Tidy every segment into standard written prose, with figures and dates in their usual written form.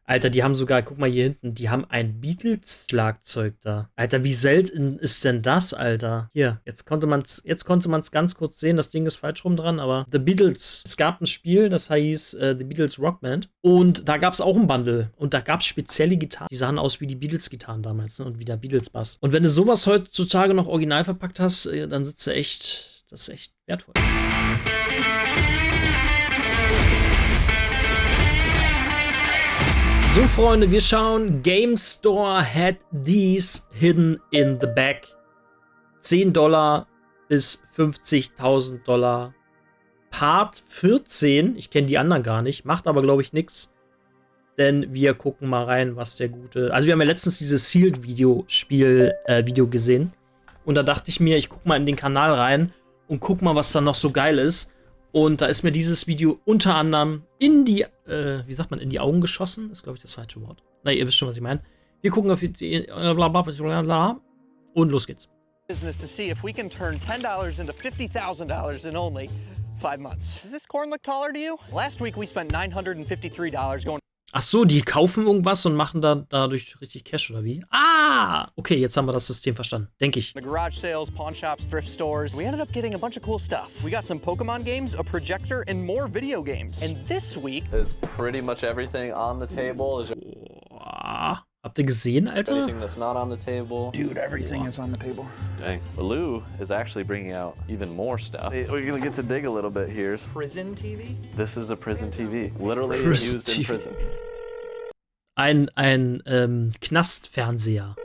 Alter, die haben sogar, guck mal hier hinten, die haben ein Beatles-Schlagzeug da. Alter, wie selten ist denn das, Alter? Hier, jetzt konnte man's ganz kurz sehen, das Ding ist falsch rum dran, aber The Beatles, es gab ein Spiel, das hieß The Beatles Rock Band und da gab's auch ein Bundle und da gab's spezielle Gitarren, die sahen aus wie die Beatles-Gitarren damals, ne? Und wie der Beatles-Bass. Und wenn du sowas heutzutage noch original verpackt hast, dann sitzt du echt, das ist echt wertvoll. So, Freunde, wir schauen. Game Store had these hidden in the bag. $10 bis $50.000. Part 14. Ich kenne die anderen gar nicht. Macht aber, glaube ich, nichts. Denn wir gucken mal rein, was der gute... Also wir haben ja letztens dieses Sealed-Video gesehen. Und da dachte ich mir, ich gucke mal in den Kanal rein und guck mal, was da noch so geil ist. Und da ist mir dieses Video unter anderem in die, wie sagt man, in die Augen geschossen. Ist, glaube ich, das falsche Wort. Na, ihr wisst schon, was ich meine. Wir gucken auf die, und los geht's. Business to see if we can turn $10 into $50,000 in only 5 months. Does this corn look taller to you? Last week we spent $953 going. Ach so, die kaufen irgendwas und machen dadurch richtig Cash, oder wie? Ah! Okay, jetzt haben wir das System verstanden. Denke ich. The garage sales, pawn shops, thrift stores. We ended up getting a bunch of cool stuff. We got some Pokemon games, a projector, and more video games. And this week is pretty much everything on the table. Is Boah. Habt ihr gesehen, Alter? anything that's not on the table? Dude, everything is on the table. Dang. Lou is actually bringing out even more stuff. We're gonna get to dig a little bit here. prison TV. This is a prison TV. Literally Prison used in TV. prison. Ein Knastfernseher.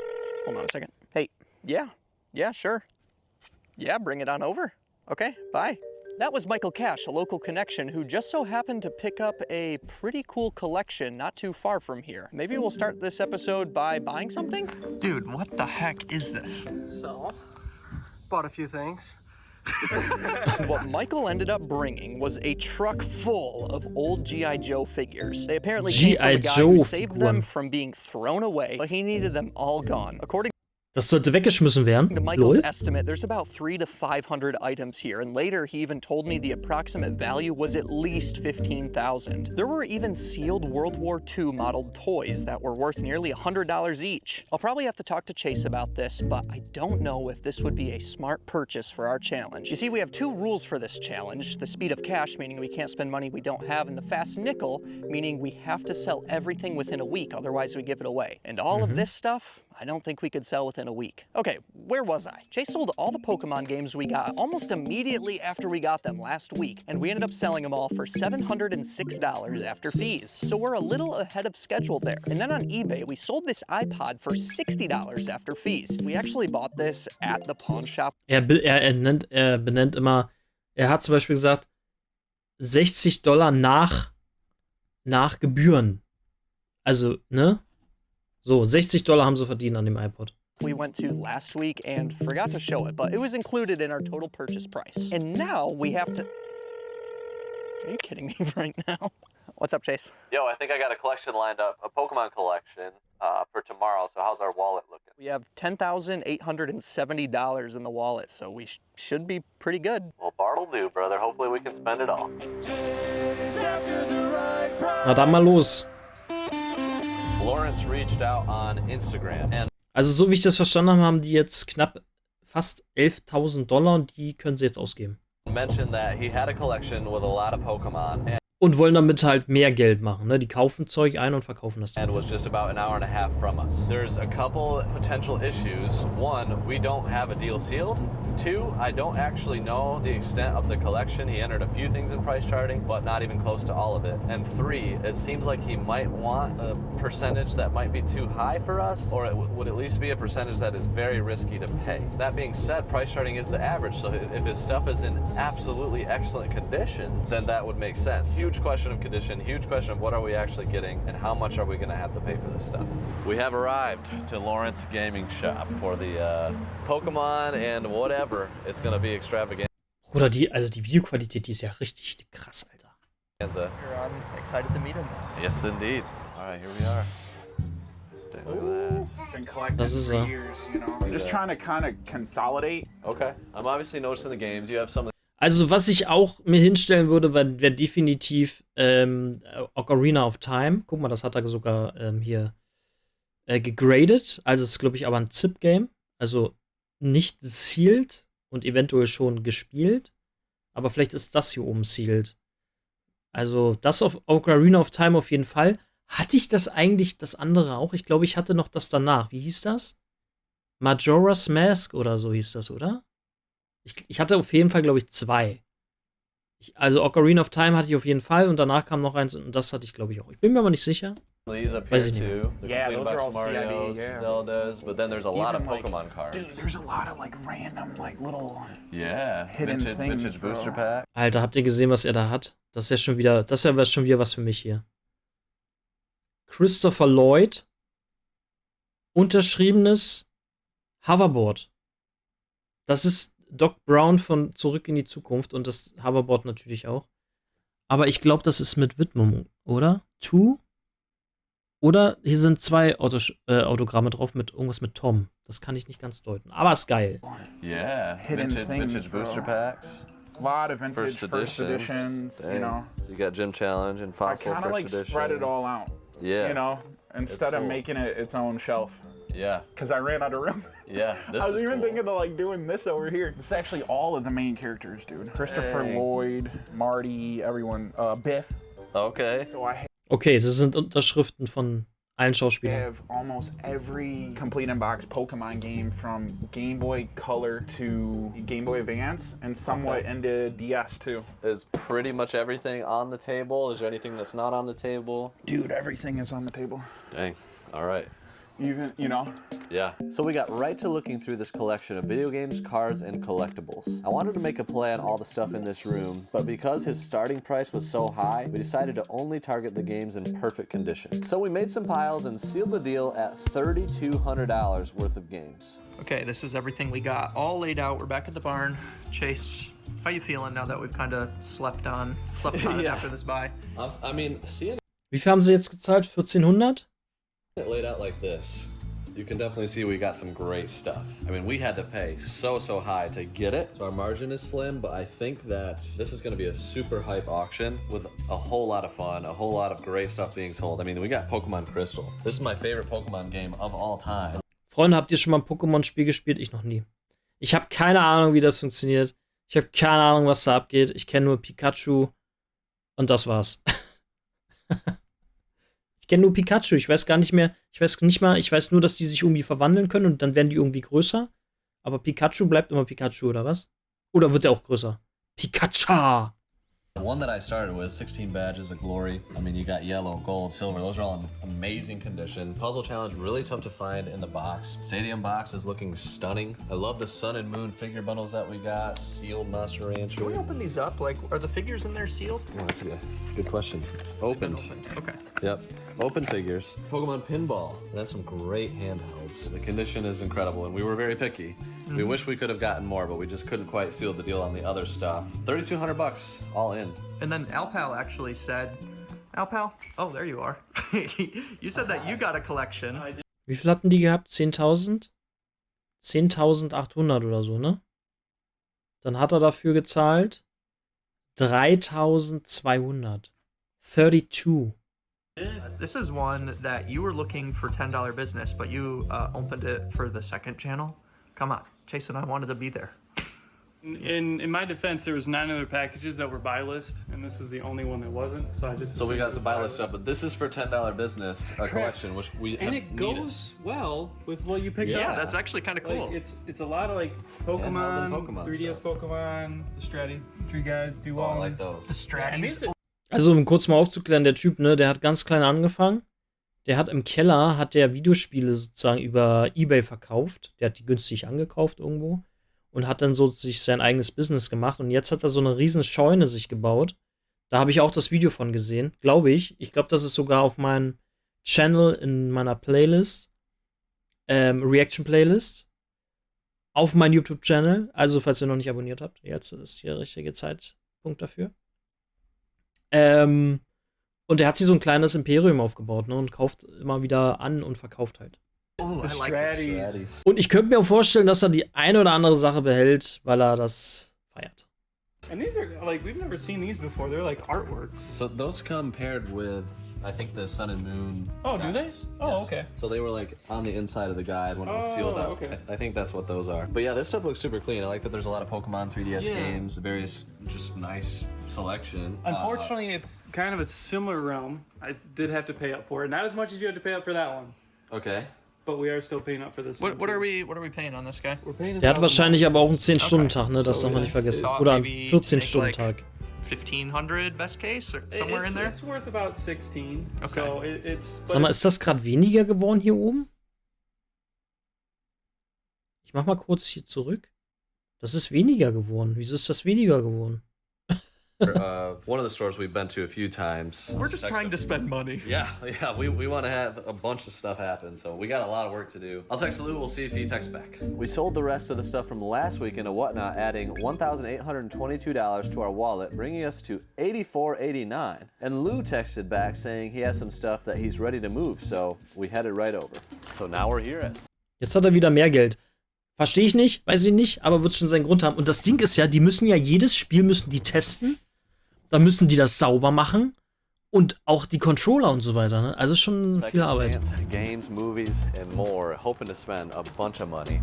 Hold on a second. Hey, yeah, sure. Yeah, bring it on over. Okay, bye. That was Michael Cash, a local connection who just so happened to pick up a pretty cool collection not too far from here. Maybe we'll start this episode by buying something? Dude, what the heck is this? So, bought a few things. What Michael ended up bringing was a truck full of old G.I. Joe figures. They apparently came from a guy who saved them from being thrown away, but he needed them all gone. According Das sollte weggeschmissen werden. to Michael's Lol. estimate, there's about 300 to 500 items here, and later he even told me the approximate value was at least $15,000. There were even sealed World War II modeled toys that were worth nearly $100 each. I'll probably have to talk to Chase about this, but I don't know if this would be a smart purchase for our challenge. You see, we have 2 rules for this challenge: the speed of cash, meaning we can't spend money we don't have, and the fast nickel, meaning we have to sell everything within a week, otherwise we give it away. And all of this stuff, I don't think we could sell within a week. Okay, where was I? Chase sold all the Pokemon games we got almost immediately after we got them last week, and we ended up selling them all for $706 after fees. So we're a little ahead of schedule there. And then on eBay, we sold this iPod for $60 after fees. We actually bought this at the pawn shop. Er benennt immer, er hat zum Beispiel gesagt, $60 nach Gebühren. Also, ne? So, $60 haben sie verdient an dem iPod. We went to last week and forgot to show it, but it was included in our total purchase price. And now we have to... Are you kidding me right now? What's up, Chase? Yo, I think I got a collection lined up, a Pokemon collection for tomorrow. So how's our wallet looking? We have $10,870 in the wallet, so we should be pretty good. Well, Bart'll do, brother. Hopefully we can spend it all. Na dann mal los. Lawrence reached out on Instagram and Also so wie ich das verstanden habe, haben die jetzt knapp fast $11.000 und die können sie jetzt ausgeben. mentioned that he had a collection with a lot of Pokemon Und wollen damit halt mehr Geld machen, ne? Die kaufen Zeug ein und verkaufen das dann. and was just about an hour and a half from us. There's a couple potential issues. One, we don't have a deal sealed. Two, I don't actually know the extent of the collection. He entered a few things in price charting, but not even close to all of it. And three, it seems like he might want a percentage that might be too high for us, or it would at least be a percentage that is very risky to pay. That being said, price charting is the average, so if his stuff is in absolutely excellent condition, then that would make sense. Huge question of condition, huge question of what are we actually getting, and how much are we going to have to pay for this stuff. We have arrived to Lawrence Gaming Shop for the Pokemon and whatever. It's going to be extravagant. Oder die Videoqualität, die ist ja richtig krass, Alter. I'm excited to meet him. Yes, indeed. All right, here we are. Take a look at that. Been collecting Das ist for er. years, you know. Just trying to kind of consolidate. Okay. I'm obviously noticing the games. You have some. Also, was ich auch mir hinstellen würde, wäre definitiv Ocarina of Time. Guck mal, das hat er sogar hier gegradet. Also, es ist, glaube ich, aber ein ZIP-Game. Also, nicht sealed und eventuell schon gespielt. Aber vielleicht ist das hier oben sealed. Also, das auf Ocarina of Time auf jeden Fall. Hatte ich das eigentlich, das andere auch? Ich glaube, ich hatte noch das danach. Wie hieß das? Majora's Mask oder so hieß das, oder? Ich hatte auf jeden Fall, glaube ich, 2. Also Ocarina of Time hatte ich auf jeden Fall und danach kam noch eins und das hatte ich, glaube ich, auch. Ich bin mir aber nicht sicher. Weiß ich nicht mehr. Yeah, those are all Marios, CID, yeah. Zeldas, but then there's a lot of Even, like, Pokemon cards. Dude, there's a lot of like random, like little. Yeah, Hidden vintage things, bro. booster pack. Alter, habt ihr gesehen, was er da hat? Das ist ja schon wieder, schon wieder was für mich hier. Christopher Lloyd. Unterschriebenes Hoverboard. Das ist Doc Brown von Zurück in die Zukunft und das Hoverboard natürlich auch. Aber ich glaube, das ist mit Widmung, oder? Oder hier sind 2 Autogramme drauf mit irgendwas mit Tom. Das kann ich nicht ganz deuten. Aber ist geil. Yeah, Hidden things, vintage bro. booster packs. A lot of vintage first editions, Dang. you know. You got Gym Challenge and I Fossil kind of first like edition. spread it all out, Yeah. you know, instead of cool. making it its own shelf. Yeah, Because I ran out of room. yeah. This I was is even cool. thinking of like doing this over here. It's actually all of the main characters, dude. Christopher Dang. Lloyd, Marty, everyone, Biff. Okay. So I Okay, das sind Unterschriften von allen Schauspielern. have almost every complete in-box Pokemon game from Game Boy Color to Game Boy Advance and somewhat into DS too. Is pretty much everything on the table? Is there anything that's not on the table? Dude, everything is on the table. Dang. All right. Even, you know. Yeah. So we got right to looking through this collection of video games, cards, and collectibles. I wanted to make a play on all the stuff in this room, but because his starting price was so high, we decided to only target the games in perfect condition. So we made some piles and sealed the deal at $3,200 worth of games. Okay, this is everything we got all laid out. We're back at the barn. Chase, how you feeling now that we've kind of slept on it Yeah. after this buy? I mean, seeing Wie viel haben sie jetzt gezahlt? 1400? it laid out like this, you can definitely see we got some great stuff. I mean, we had to pay so high to get it, so our margin is slim, but I think that this is going to be a super hype auction with a whole lot of fun, a whole lot of great stuff being sold. I mean, we got Pokemon Crystal. This is my favorite Pokemon game of all time. Freunde, habt ihr schon mal ein Pokémon-Spiel gespielt? Ich noch nie. Ich habe keine Ahnung, wie das funktioniert. Ich habe keine Ahnung, was da abgeht. Ich kenne nur Pikachu und das war's. Ich kenne nur Pikachu. Ich weiß gar nicht mehr. Ich weiß nur, dass die sich irgendwie verwandeln können und dann werden die irgendwie größer. Aber Pikachu bleibt immer Pikachu, oder was? Oder wird er auch größer? Pikachu! The one that I started with, 16 badges of glory. I mean, you got yellow, gold, silver. Those are all in amazing condition. Puzzle challenge, really tough to find in the box. Stadium box is looking stunning. I love the sun and moon figure bundles that we got. Sealed Monster Rancher. Can we open these up? Like, are the figures in there sealed? Oh, that's a good question. Opened. Okay. Yep. Open figures. Pokemon Pinball. That's some great handhelds. The condition is incredible, and we were very picky. We wish we could have gotten more, but we just couldn't quite seal the deal on the other stuff. $3,200 all in. And then Alpal actually said, Alpal? Oh, there you are. You said that you got a collection. Wie viel hatten die gehabt? 10.000? 10.800 oder so, ne? Dann hat er dafür gezahlt 3.200. 32. This is one that you were looking for $10 business, but you opened it for the second channel. Come on, Chase and I wanted to be there. In my defense, there was 9 other packages that were buy list, and this was the only one that wasn't. So I just So we assumed got it was some buy list stuff, but this is for $10 business, a collection, which we and have it needed. goes well with what you picked Yeah, up. that's actually kind of cool. Like, it's a lot of like Pokemon, Pokemon 3DS stuff. Pokemon, the Stratty, Tree Guides, do Oh, I all. like those. And these are Also, um kurz mal aufzuklären, der Typ, ne, der hat ganz klein angefangen. Der hat im Keller, hat der Videospiele sozusagen über eBay verkauft. Der hat die günstig angekauft irgendwo. Und hat dann so sich sein eigenes Business gemacht. Und jetzt hat er so eine riesen Scheune sich gebaut. Da habe ich auch das Video von gesehen, glaube ich. Ich glaube, das ist sogar auf meinem Channel in meiner Playlist. Reaction-Playlist. Auf meinem YouTube-Channel. Also, falls ihr noch nicht abonniert habt, jetzt ist hier der richtige Zeitpunkt dafür. Und er hat sich so ein kleines Imperium aufgebaut, ne? Und kauft immer wieder an und verkauft halt. Oh, the I like Stratties. Und ich könnte mir auch vorstellen, dass er die eine oder andere Sache behält, weil er das feiert. And these are like, we've never seen these before. They're like artworks. So those come paired with, I think, the sun and moon. Oh, do they? guides. Oh, Yes. okay. So they were like on the inside of the guide when it was sealed Oh, out. okay. I think that's what those are. But yeah, this stuff looks super clean. I like that there's a lot of Pokemon 3DS Yeah. games, various just nice selection. Unfortunately, it's kind of a similar realm. I did have to pay up for it. Not as much as you had to pay up for that one, Okay. but we are still paying up for this one. What are we paying on this guy? We're paying Der hat $1,000. wahrscheinlich aber auch einen 10-Stunden-Tag, ne? Das darf man nicht vergessen. Thought Oder einen maybe 14-Stunden-Tag. 1,500 best case or somewhere in there. It's worth about 16. Okay. So it's. Sag mal, ist das gerade weniger geworden hier oben? Ich mach mal kurz hier zurück. Das ist weniger geworden. Wieso ist das weniger geworden? One of the stores we've been to a few times. We're just trying to spend money. Yeah, we want to have a bunch of stuff happen, so we got a lot of work to do. I'll text Lou, we'll see if he texts back. We sold the rest of the stuff from last week into Whatnot, adding $1,822 to our wallet, bringing us to $84.89. And Lou texted back saying he has some stuff that he's ready to move, so we headed right over. So now we're here at... Jetzt hat er wieder mehr Geld. Verstehe ich nicht, weiß ich nicht, aber wird schon seinen Grund haben. Und das Ding ist ja, die müssen ja jedes Spiel müssen die testen. Dann müssen die das sauber machen. Und auch die Controller und so weiter, ne? Also schon viel Arbeit. Games, movies, and more. Hoping to spend a bunch of money.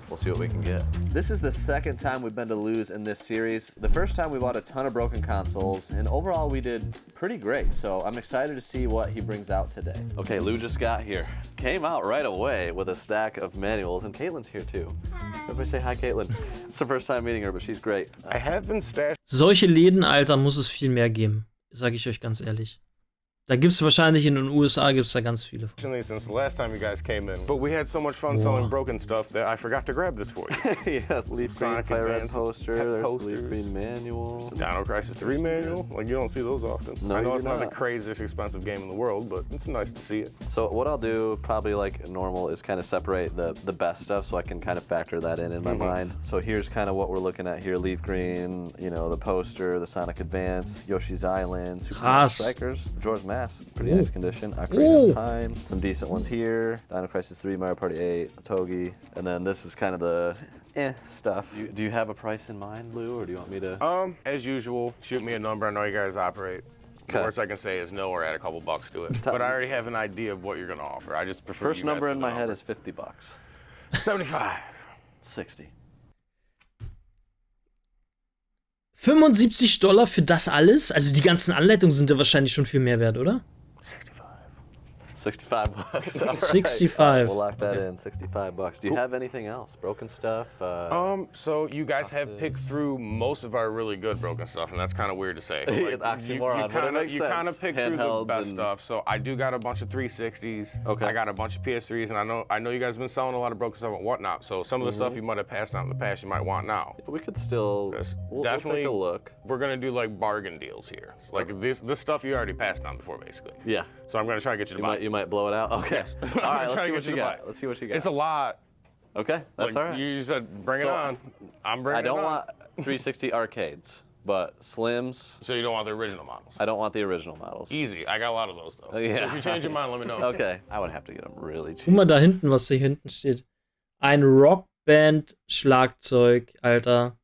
We'll see what we can get. This is the second time we've been to Lou's in this series. The first time we bought a ton of broken consoles, and overall we did pretty great, so I'm excited to see what he brings out today. Okay, Lou just got here. Came out right away with a stack of manuals, and Caitlin's here too. Everybody say hi, Caitlin. It's the first time meeting her, but she's great. I have been stashed. Solche Läden, Alter, muss es viel mehr geben. Sag ich euch ganz ehrlich. Da gibt's wahrscheinlich in den USA gibt's da ganz viele. Since the last time you guys came in, but we had so much fun selling broken stuff that I forgot to grab this for you. Yes, Leaf Green Sonic Fire Red Advance poster. pet There's the posters. Leaf Green manual. Dino Crisis 3 manual, like you don't see those often. No, I know you it's do not the not. craziest expensive game in the world, but it's nice to see it. So what I'll do, probably like normal, is kind of separate the best stuff so I can kind of factor that in my mind. So here's kind of what we're looking at here. Leaf Green, you know, the poster, the Sonic Advance, Yoshi's Island, Super Mario Krass. Strikers, Majora's Mask, pretty nice condition. Ocarina Ooh. of Time, some decent ones here. Dino Crisis 3, Mario Party 8, Togi. And then this is kind of the stuff. Do you have a price in mind, Lou, or do you want me to? As usual, shoot me a number. I know you guys operate. The Okay. worst I can say is no or add a couple bucks to it. But I already have an idea of what you're gonna offer. I just prefer First you guys number to in the my head number. is $50. 75. 60. $75 für das alles? Also die ganzen Anleitungen sind ja wahrscheinlich schon viel mehr wert, oder? 65 bucks. All right. 65. We'll lock that Okay. in. 65 bucks. Do you have anything else? Broken stuff? So you guys have picked through most of our really good broken stuff, and that's kind of weird to say. It's oxymoron, but it makes you sense. kind of picked through the Handhelds best and- stuff. So I do got a bunch of 360s. Okay. I got a bunch of PS3s, and I know you guys have been selling a lot of broken stuff and whatnot. So some of the stuff you might have passed out in the past, you might want now. We could still Yes, we'll definitely take a look. We're gonna do like bargain deals here. So, like this stuff you already passed on before, basically. Yeah. So I'm gonna try to get you to buy. You might blow it out. Okay. Yes. All I'm right. gonna Let's try see to what get you you to got. buy. Let's see what you got. It's a lot. Okay. That's Like, all right. You said bring it So, on. I'm bringing I it don't on. want 360 arcades, but Slims. So you don't want the original models. I don't want the original models. Easy. I got a lot of those though. Yeah. So if you change your mind, let me know. Okay. I would have to get them really cheap. Guck mal da hinten, was hier hinten steht. Ein Rockband-Schlagzeug, Alter.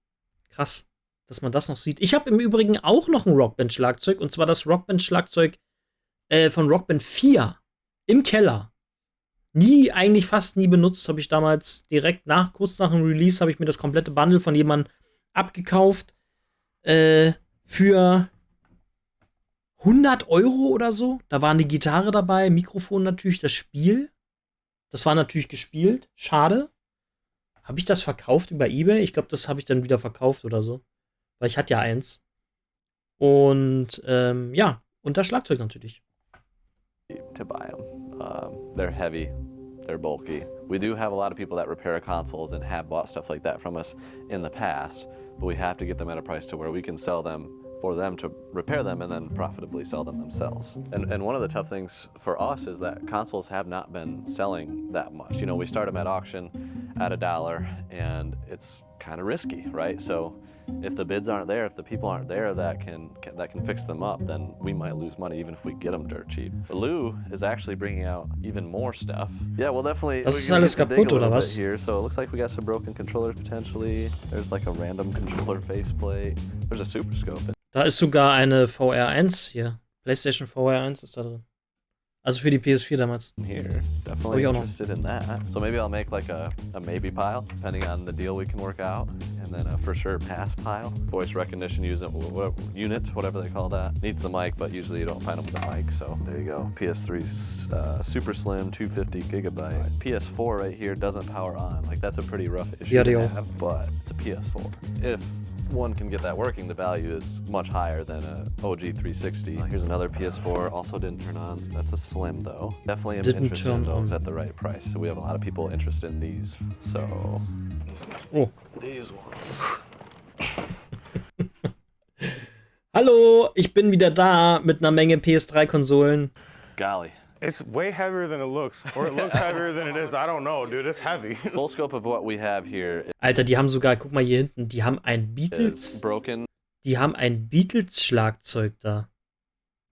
Krass, dass man das noch sieht. Ich habe im Übrigen auch noch ein Rockband-Schlagzeug, und zwar das Rockband-Schlagzeug von Rockband 4 im Keller. Eigentlich fast nie benutzt, habe ich damals kurz nach dem Release, habe ich mir das komplette Bundle von jemandem abgekauft. Für 100 € oder so. Da war eine Gitarre dabei, Mikrofon natürlich, das Spiel. Das war natürlich gespielt. Schade. Habe ich das verkauft über eBay? Ich glaube, das habe ich dann wieder verkauft oder so. Weil ich hatte ja eins. Und ja, und das Schlagzeug natürlich. To buy them. They're heavy, they're bulky. We do have a lot of people that repair consoles and have bought stuff like that from us in the past, but we have to get them at a price to where we can sell them for them to repair them and then profitably sell them themselves. And one of the tough things for us is that consoles have not been selling that much. You know, we start them at auction at $1 and it's kind of risky, right? So if the bids aren't there, if the people aren't there that can fix them up, then we might lose money even if we get them dirt cheap. But Lou is actually bringing out even more stuff. Yeah, we'll definitely. Das ist alles kaputt oder was? Here, so it looks like we got some broken controllers potentially. There's like a random controller faceplate. There's a super scope. Da ist sogar eine VR1 hier. PlayStation VR1 ist da drin. Also für die PS4 damals. Here, definitely interested in that. So maybe I'll make like a maybe pile, depending on the deal we can work out, and then a for sure pass pile. Voice recognition unit, whatever they call that. Needs the mic, but usually you don't find them with a mic. So there you go. PS3's super slim, 250 gigabyte. PS4 right here doesn't power on. Like that's a pretty rough issue to have, but it's a PS4. If one can get that working, the value is much higher than a OG 360. Here's another PS4, also didn't turn on. That's a slim though. Definitely am interested in those at the right price. So we have a lot of people interested in these. So these ones. Hallo, ich bin wieder da mit einer Menge PS3-Konsolen. Golly. It's way heavier than it looks, or it looks heavier than it is. I don't know, dude. It's heavy. Full scope of what we have here. Alter, die haben sogar, guck mal hier hinten, die haben ein Beatles. Broken. Die haben ein Beatles-Schlagzeug da.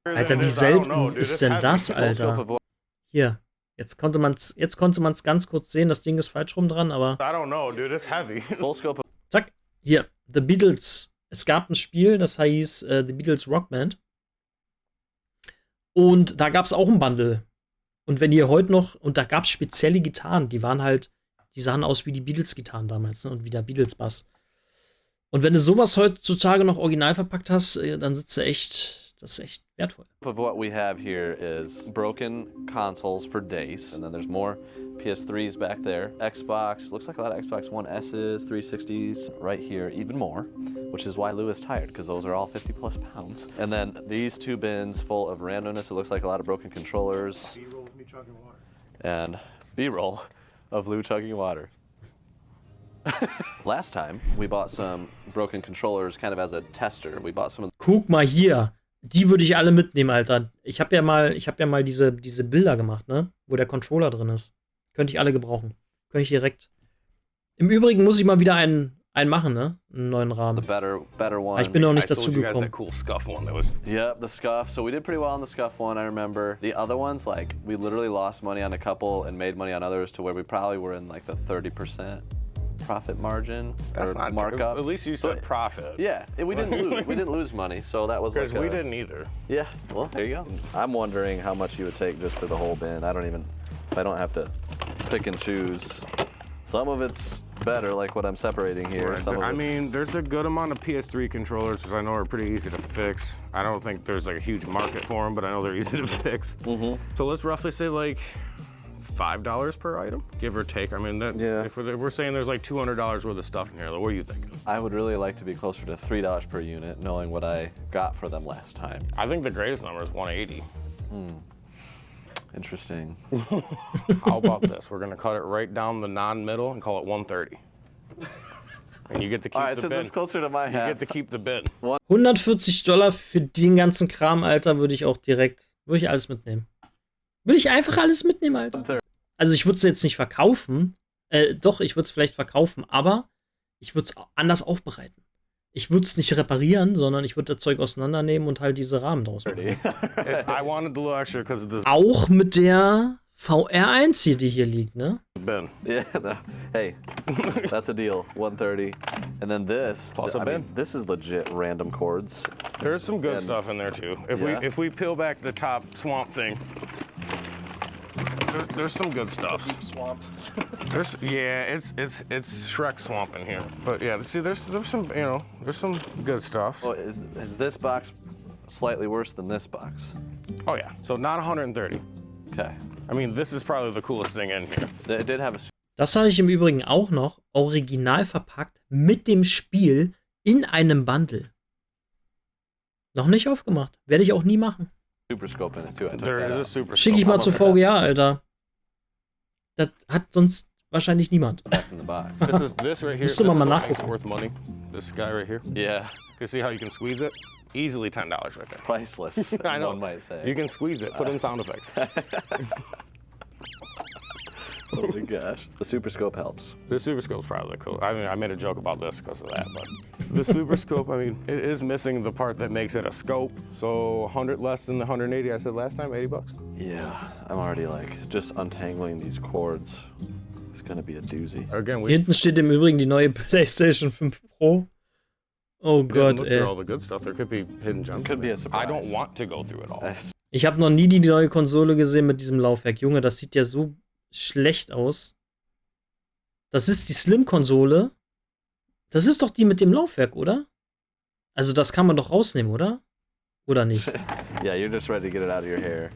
Alter, wie selten ist denn das, Alter? Hier, jetzt konnte man's ganz kurz sehen. Das Ding ist falsch rum dran, aber. I don't know, dude. It's heavy. Full scope. Zack, hier, The Beatles. Es gab ein Spiel, das hieß The Beatles Rock Band. Und da gab es auch ein Bundle. Und wenn ihr heute noch, und da gab es spezielle Gitarren, die sahen aus wie die Beatles-Gitarren damals, ne? Und wie der Beatles-Bass. Und wenn du sowas heutzutage noch original verpackt hast, dann sitzt du echt, das ist echt wertvoll. Of what we have here is broken consoles for days, and then there's more PS3s back there. Xbox, looks like a lot of Xbox One S's, 360s, right here, even more, which is why Lou is tired, because those are all 50 plus pounds. And then these two bins full of randomness. It looks like a lot of broken controllers. B-roll of me chugging water. And B-roll of Lou chugging water. Last time, we bought some broken controllers kind of as a tester. We bought some of. Guck mal hier. Die würde ich alle mitnehmen, Alter. Ich hab ja mal diese Bilder gemacht, ne? Wo der Controller drin ist. Könnte ich alle gebrauchen. Könnte ich direkt. Im Übrigen muss ich mal wieder einen machen, ne? Einen neuen Rahmen. The better one. Ich bin noch nicht dazu gekommen. Cool scuff one that was. Yep, the scuff. So we did pretty well on the scuff one, I remember. The other ones, like, we literally lost money on a couple and made money on others to where we probably were in like the 30% profit margin. That's or not markup. At least you said profit. Yeah, we didn't lose. We didn't lose money, so that was like. Because we didn't either. Yeah, well, there you go. I'm wondering how much you would take just for the whole bin. I don't have to pick and choose. Some of it's better, like what I'm separating here. Right. Some of I mean, there's a good amount of PS3 controllers, which I know are pretty easy to fix. I don't think there's like a huge market for them, but I know they're easy to fix. Mm-hmm. So let's roughly say like $5 per item, give or take. I mean, if we're saying there's like $200 worth of stuff in here, what are you thinking? I would really like to be closer to $3 per unit, knowing what I got for them last time. I think the greatest number is 180. Interesting. How about this? We're gonna cut it right down the non-middle and call it 130. And you get to keep All right, the since bin. it's closer to my half. You get to keep the bin. $140 für den ganzen Kram, Alter, würde ich alles mitnehmen. Würde ich einfach alles mitnehmen, Alter. Also ich würde es jetzt nicht verkaufen. Doch, ich würde es vielleicht verkaufen, aber ich würde es anders aufbereiten. Ich würde es nicht reparieren, sondern ich würde das Zeug auseinandernehmen und halt diese Rahmen draus machen. I wanted a little extra because of this Auch mit der VR1 hier, die hier liegt, ne? bin. Yeah, hey, that's a deal. 130. And then this, Plus a bin. mean, this is legit random cords. There's some good stuff in there too. If we peel back the top swamp thing, there's some good stuff. Deep swamp. It's Shrek swamp in here. But yeah, see, there's some there's some good stuff. Oh, is this box slightly worse than this box? Oh yeah, so not 130. Okay. I mean, this is probably the coolest thing in here. It did have a. Das habe ich im Übrigen auch noch original verpackt mit dem Spiel in einem Bundle. Noch nicht aufgemacht. Werde ich auch nie machen. Super scope in it too. There is a super. Schicke ich mal zu VGA, Alter. Das hat sonst wahrscheinlich niemand. In the box. This right here. Musst du mal what nachgucken. makes it worth money. This guy right here. Yeah. You see how you can squeeze it? Easily $10 right there. Priceless. I know. One might say. You can squeeze it. Put in sound effects. Oh my gosh. The Super Scope helps. The Super Scope's probably cool. I mean, I made a joke about this because of that, but the Super Scope, I mean, it is missing the part that makes it a scope. So 100 less than the 180 I said last time, $80. Yeah, I'm already like just untangling these cords. It's gonna be a doozy. Again, Hier hinten steht im Übrigen die neue PlayStation 5 Pro. Oh Gott, look ey. through all the good stuff. There could be hidden gems. Could be a surprise. I don't want to go through it all. Ich habe noch nie die neue Konsole gesehen mit diesem Laufwerk. Junge, das sieht ja so schlecht aus. Das ist die Slim-Konsole. Das ist doch die mit dem Laufwerk, oder? Also das kann man doch rausnehmen, oder? Oder nicht? Yeah, you're just ready to get it out of your hair.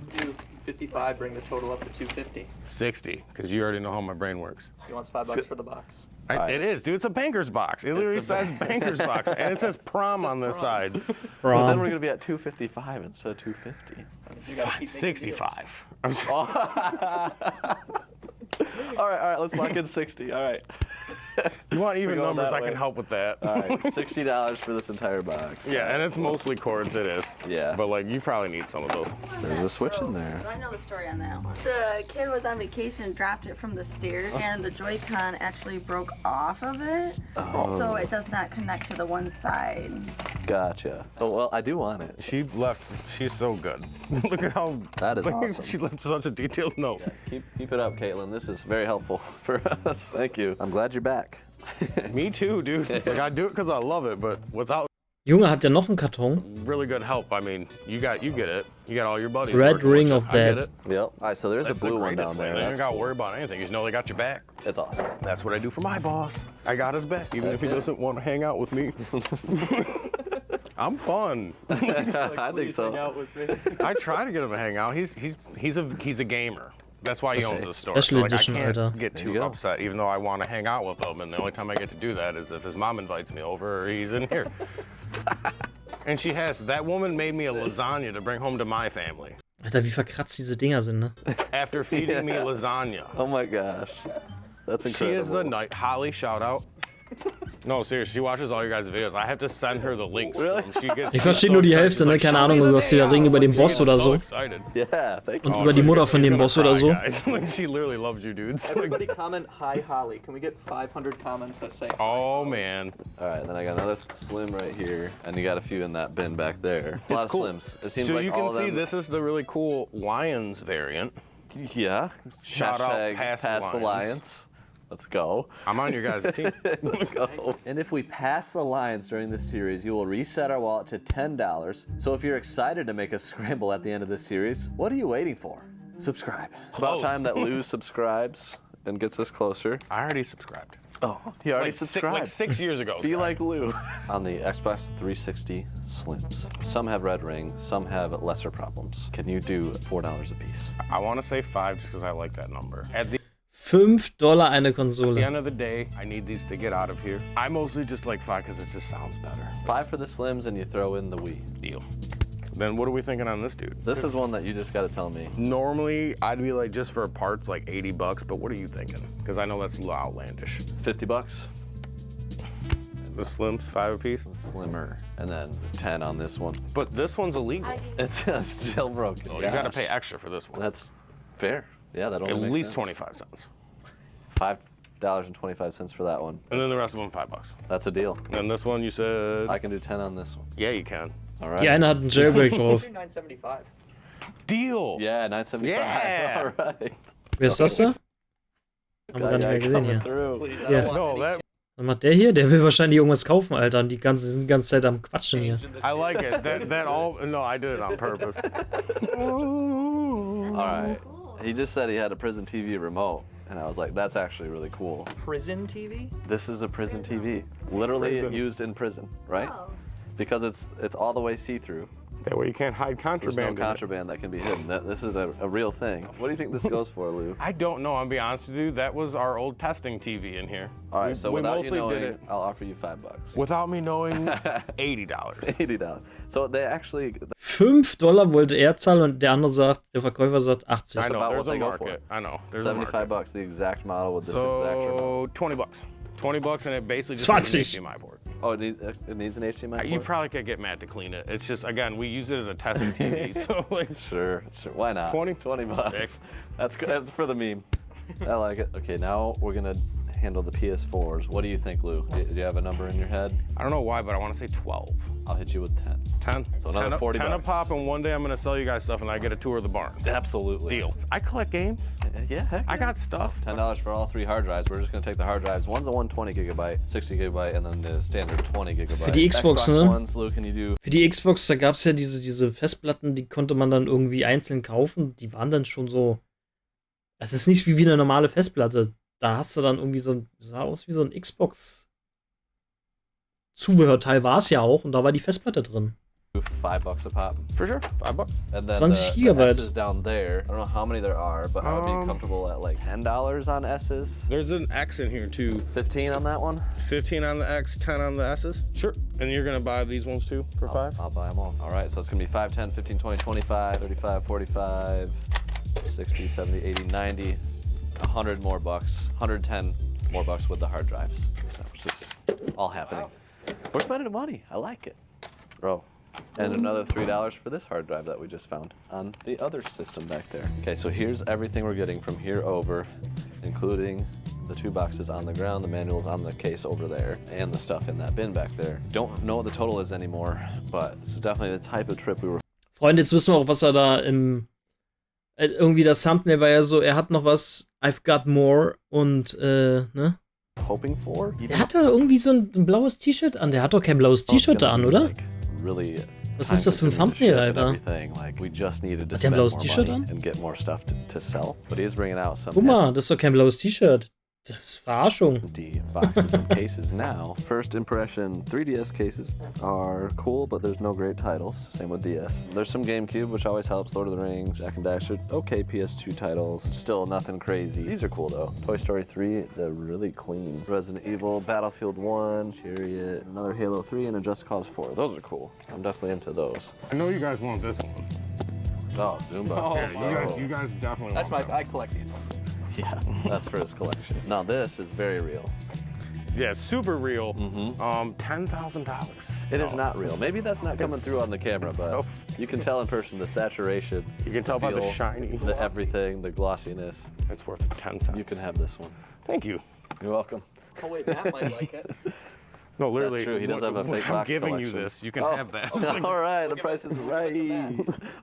255, bring the total up to 250. 60, because you already know how my brain works. He wants $5 for the box. It is, dude. It's a banker's box. It literally says banker's box, and it says prom on this side. But then we're gonna be at 255 instead of 250. You gotta keep making 65. All right, let's lock in 60. All right. You want even We're going numbers? that I can way. help with that. All right, $60 for this entire box. Yeah, and it's mostly cords. It is. Yeah. But like, you probably need some of those. There's a switch in there. I know the story on that one. The kid was on vacation and dropped it from the stairs, and the Joy-Con actually broke off of it, so it does not connect to the one side. Gotcha. Oh well, I do want it. She left. She's so good. Look at how. That is like, awesome. She left such a detailed note. Keep it up, Caitlin. This is very helpful for us. Thank you. I'm glad you're back. Me too, dude. Like, I do it because I love it, but without Junge, hat der noch einen Karton? really good help, I mean, you get it. You got all your buddies. Red working Ring with of you. I get Death. it. Yep. All right, so there's That's a blue the one greatest down there. thing. You That's don't got to worry about anything. You just know they got your back. It's awesome. That's what I do for my boss. I got his back, even if he doesn't want to hang out with me. I'm fun. I think so. I try to get him to hang out. He's a gamer. That's why he owns this store. Special So, like, edition, I can't Alter. get There you too go. upset, even though I want to hang out with him. And the only time I get to do that is if his mom invites me over or he's in here. And that woman made me a lasagna to bring home to my family. Alter, wie verkratzt diese Dinger sind, ne? After feeding me lasagna. Oh my gosh. That's She incredible. is the night. Holly, shout out. No, seriously, she watches all your guys' videos. I have to send her the links. Really? To them. She gets Ich verstehe nur die Hälfte, ne? Keine Ahnung, du hast wieder Ring über den Boss oder so. Excited. Yeah, thank you. Und über die Mutter von dem She's gonna Boss oder cry, so. guys. Like, she literally loves you, dudes. Like, Everybody comment, hi Holly. Can we get 500 comments that say oh, man. All right, then I got another slim right here, and you got a few in that bin back there. A lot of cool. slims. It seems So like you all can of see them. this is the really cool Lions variant. Yeah. Shout out Hashtag past the the Lions. Let's go. I'm on your guys' team. Let's go. And if we pass the Lions during this series, you will reset our wallet to $10. So if you're excited to make a scramble at the end of this series, what are you waiting for? Subscribe. It's about Close. time that Lou subscribes and gets us closer. I already subscribed. Oh, he already Like, subscribed. like 6 years ago. Be like Lou. On the Xbox 360 Slims, some have red ring, some have lesser problems. Can you do $4 a piece? I want to say 5 just because I like that number. At the $5 eine Konsole. end of the day, I need these to get out of here. I mostly just like 5 because it just sounds better. 5 for the Slims and you throw in the Wii. Deal. Then what are we thinking on this dude? This is one that you just gotta tell me. Normally, I'd be like, just for parts, like $80, but what are you thinking? Because I know that's a little outlandish. $50. The Slims, 5 a piece. Slimmer. And then 10 on this one. But this one's illegal. It's jailbroken. Oh, you gotta pay extra for this one. That's fair. Yeah, that only At makes least sense. 25 cents. $5.25 for that one. And then the rest of them $5. That's a deal. And this one you said, I can do 10 on this one. yeah, you can. All right. Die eine hat einen Jailbreak drauf. do 975? Deal. Yeah, 975. Yeah. All right. Wer ist das da? Haben wir gar nicht mehr gesehen Coming hier. through. Please, I Yeah. don't want No, any that Was macht der hier? Der will wahrscheinlich irgendwas kaufen, Alter. Und sind die ganze Zeit am Quatschen hier. change in this I like series. it. That all. No, I did it on purpose. All right. He just said he had a prison TV remote, and I was like, that's actually really cool. Prison TV? This is a prison TV, literally Prison. used in prison, right? Oh. Because it's all the way see-through. That way you can't hide There's contraband. no in it. contraband that can be hidden. This is a real thing. What do you think this goes for, Lou? I don't know. I'll be honest with you. That was our old testing TV in here. All right, We- so we without you mostly knowing, did it I'll offer you $5. without me knowing. $80. $80. So they actually, $5 wollte er zahlen und der andere sagt, der Verkäufer sagt 80. I know. about There's what a they go market. for. I know. There's a market. $75, the exact model with this exact remote. So $20. $20, and it basically just 20. needs an HDMI port. Oh, it needs an HDMI You port? probably could get Matt to clean it. It's just, again, we use it as a testing TV. So like, Sure. Why not? 20? $20. Sick. That's good. That's for the meme. I like it. Okay, now we're gonna handle the PS4s. What do you think, Lou? Do you have a number in your head? I don't know why, but I want to say 12. I'll hit you with 10. 10? So another 40 10 a bucks. pop, and one day I'm gonna sell you guys stuff and I get a tour of the barn. Absolutely. Deal. I collect games. Yeah, heck I got stuff. $10 for all 3 hard drives. We're just gonna take the hard drives. One's a 120 gigabyte, 60 gigabyte, and then the standard 20 gigabyte. Für die Xbox, ne? Ones, Lou, can you do? Für die Xbox, da gab es ja diese Festplatten, die konnte man dann irgendwie einzeln kaufen. Die waren dann schon so. Das ist nicht wie eine normale Festplatte. Da hast du dann irgendwie so ein. Sah aus wie so ein Xbox-Zubehörteil war es ja auch. Und da war die Festplatte drin. $5 a pop. For sure, $5. And then 20 the Gigabyte. S's down there. I don't know how many there are, but I would be comfortable at like $10 on S's. There's an X in here too. 15 on that one. 15 on the X, 10 on the S's. Sure. And you're gonna buy these ones too for 5? I'll buy them all. All right, so it's gonna be 5, 10, 15, 20, 25, 35, 45, 60, 70, 80, 90, 100 more bucks, 110 more bucks with the hard drives. That was just all happening. We're spending money. I like it. Bro. And another $3 for this hard drive that we just found on the other system back there. Okay, so here's everything we're getting from here over, including the 2 boxes on the ground, the manuals on the case over there, and the stuff in that bin back there. Don't know what the total is anymore, but this is definitely the type of trip we were. Freunde, jetzt wissen wir auch, was er da im. Irgendwie das Thumbnail war ja so, er hat noch was, I've got more und, ne? Hoping for. Der hat da irgendwie so ein blaues T-Shirt an. Der hat doch kein blaues T-Shirt da an, oder? Really, was ist das für ein Thumbnail, Alter? Like, we just needed to Hat der ein blaues spend more T-Shirt money an? and get more stuff to sell. But he is bringing out some Guck mal, das ist doch kein blaues T-Shirt. Das ist Verarschung. empty boxes and cases now. First impression, 3DS cases are cool, but there's no great titles. Same with DS. There's some GameCube, which always helps. Lord of the Rings, Jack and Daxter, okay PS2 titles. Still nothing crazy. These are cool though. Toy Story 3, they're really clean. Resident Evil, Battlefield 1, Chariot, another Halo 3, and a Just Cause 4. Those are cool. I'm definitely into those. I know you guys want this one. Oh, Zumba. Oh, Yeah, you guys definitely That's want I collect these ones. Yeah, that's for his collection. Now this is very real. Yeah, super real. $10,000. It is not real. Maybe that's not coming through on the camera, but so- you can tell in person the saturation. You can tell by the feel, shiny. the everything, the glossiness. It's worth 10 cents. You can have this one. Thank you. You're welcome. Oh wait, Matt might like it. No, literally. That's true. He does have a fake I'm box giving collection. you this. You can Oh. have that. All right, the price is right.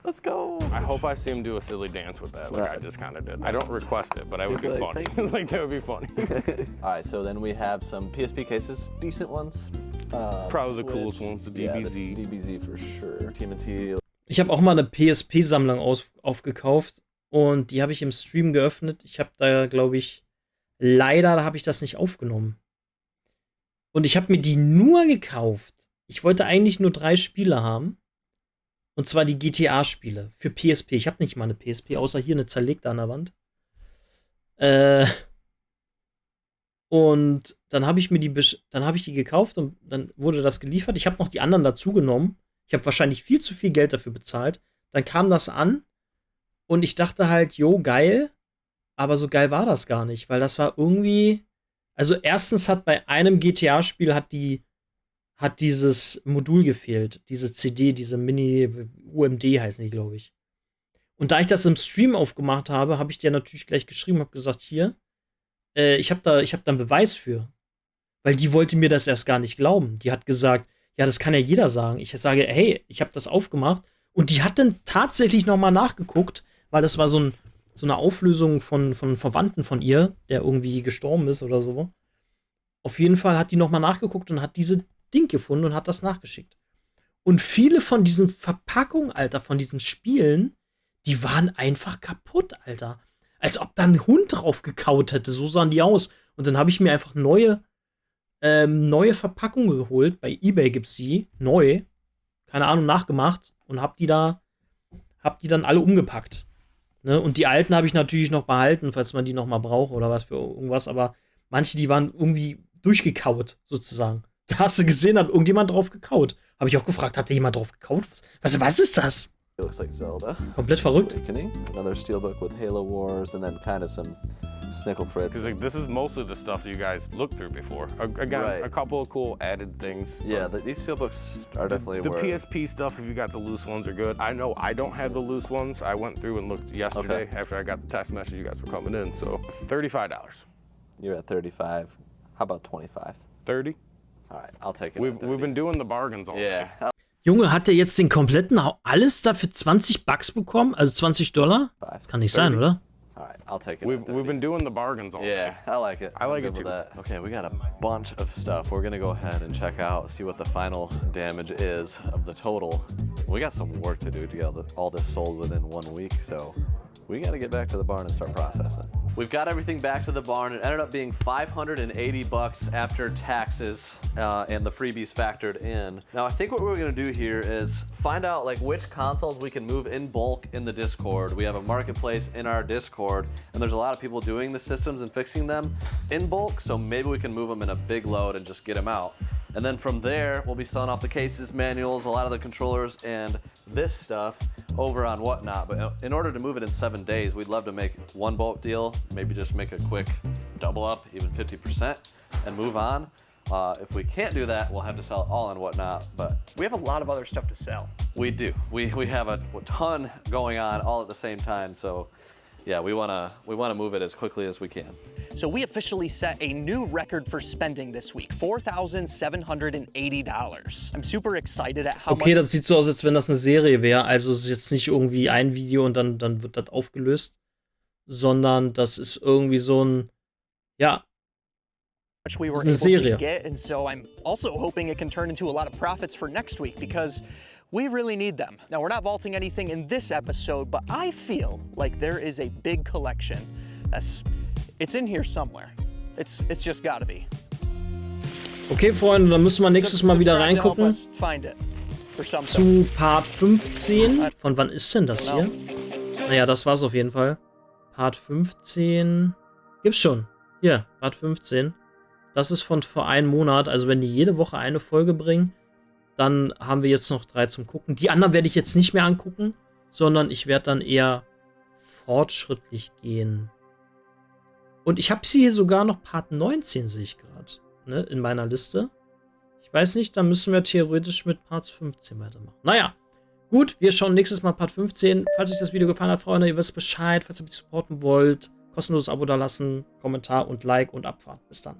Let's go. I hope I see him do a silly dance with that, like I just kind of did. I don't request it, but I would be Like, funny. thank you. Like that would be funny. All right, so then we have some PSP cases, decent ones. Probably the Switch. coolest ones, the Yeah, DBZ. the DBZ for sure. TMNT. Ich habe auch mal eine PSP-Sammlung aufgekauft und die habe ich im Stream geöffnet. Ich habe da, glaube ich, leider habe ich das nicht aufgenommen. Und ich habe mir die nur gekauft. Ich wollte eigentlich nur 3 Spiele haben. Und zwar die GTA-Spiele für PSP. Ich habe nicht mal eine PSP, außer hier eine zerlegte an der Wand. Und dann habe ich mir die gekauft und dann wurde das geliefert. Ich habe noch die anderen dazu genommen. Ich habe wahrscheinlich viel zu viel Geld dafür bezahlt. Dann kam das an und ich dachte halt, jo, geil. Aber so geil war das gar nicht, weil das war irgendwie. Also erstens hat bei einem GTA-Spiel hat dieses Modul gefehlt, diese CD, diese Mini-UMD heißen die, glaube ich. Und da ich das im Stream aufgemacht habe, habe ich dir natürlich gleich geschrieben, habe gesagt, hier, ich hab da einen Beweis für. Weil die wollte mir das erst gar nicht glauben. Die hat gesagt, ja, das kann ja jeder sagen. Ich sage, hey, ich habe das aufgemacht. Und die hat dann tatsächlich nochmal nachgeguckt, weil das war so eine Auflösung von Verwandten von ihr, der irgendwie gestorben ist oder so. Auf jeden Fall hat die nochmal nachgeguckt und hat diese Ding gefunden und hat das nachgeschickt. Und viele von diesen Verpackungen, Alter, von diesen Spielen, die waren einfach kaputt, Alter. Als ob da ein Hund drauf gekaut hätte. So sahen die aus. Und dann habe ich mir einfach neue Verpackungen geholt. Bei eBay gibt's die. Neu. Keine Ahnung, nachgemacht. Und hab die dann alle umgepackt. Ne? Und die alten habe ich natürlich noch behalten, falls man die noch mal braucht oder was für irgendwas. Aber manche, die waren irgendwie durchgekaut, sozusagen. Da hast du gesehen, hat irgendjemand drauf gekaut. Habe ich auch gefragt, hat da jemand drauf gekaut? Was ist das? It looks like Zelda. Komplett verrückt. Awakening. Another steelbook with Halo Wars and then kind of some Snickle Fritz. Because like, this is mostly the stuff you guys looked through before. Again, Right. a couple of cool added things. Yeah, these steelbooks are definitely The worth. PSP stuff, if you got the loose ones, are good. I know I don't have the loose ones. I went through and looked yesterday after I got the text message you guys were coming in. So $35. You're at 35. How about 25? 30. All right, I'll take it. We've been doing the bargains all day. Yeah. Junge, hat er jetzt den kompletten, alles dafür 20 Bucks bekommen? Also $20? Das kann nicht sein, oder? All right, I'll take it. We've been doing the bargains all day. Yeah, I like it. I like I'm it good too. with that. Okay, we got a bunch of stuff. We're gonna go ahead and check out, see what the final damage is of the total. We got some work to do to get all this sold within 1 week, so we gotta get back to the barn and start processing. We've got everything back to the barn. It ended up being 580 bucks after taxes and the freebies factored in. Now I think what we're gonna do here is find out like which consoles we can move in bulk in the Discord. We have a marketplace in our Discord, and there's a lot of people doing the systems and fixing them in bulk, so maybe we can move them in a big load and just get them out. And then from there, we'll be selling off the cases, manuals, a lot of the controllers, and this stuff over on Whatnot. But in order to move it in 7 days, we'd love to make one bulk deal, maybe just make a quick double up, even 50%, and move on. If we can't do that, we'll have to sell it all on Whatnot, but We have a lot of other stuff to sell. we do. We have a ton going on all at the same time, so yeah, we wanna move it as quickly as we can. So we officially set a new record for spending this week, $4,780. I'm super excited at how Okay, much. das sieht so aus, als wenn das eine Serie wäre. Also es ist jetzt nicht irgendwie ein Video und dann wird das aufgelöst, sondern das ist irgendwie so ein, ja, We were Eine able Serie. to get, and so I'm also hoping it can turn into a lot of profits for next week because we really need them. Now we're not vaulting anything in this episode, but I feel like there is a big collection. It's in here somewhere. It's just gotta be. Okay, Freunde, dann müssen wir nächstes Mal wieder Subscribe to help reingucken us find it or something. zu Part 15. Von wann ist denn das hier? Naja, das war's auf jeden Fall. Part 15. Gibt's schon. Hier, Part 15. Das ist von vor einem Monat. Also wenn die jede Woche eine Folge bringen, dann haben wir jetzt noch 3 zum Gucken. Die anderen werde ich jetzt nicht mehr angucken, sondern ich werde dann eher fortschrittlich gehen. Und ich habe hier sogar noch Part 19, sehe ich gerade, ne, in meiner Liste. Ich weiß nicht, dann müssen wir theoretisch mit Part 15 weitermachen. Naja, gut, wir schauen nächstes Mal Part 15. Falls euch das Video gefallen hat, Freunde, ihr wisst Bescheid. Falls ihr mich supporten wollt, kostenloses Abo da lassen, Kommentar und Like und Abfahrt. Bis dann.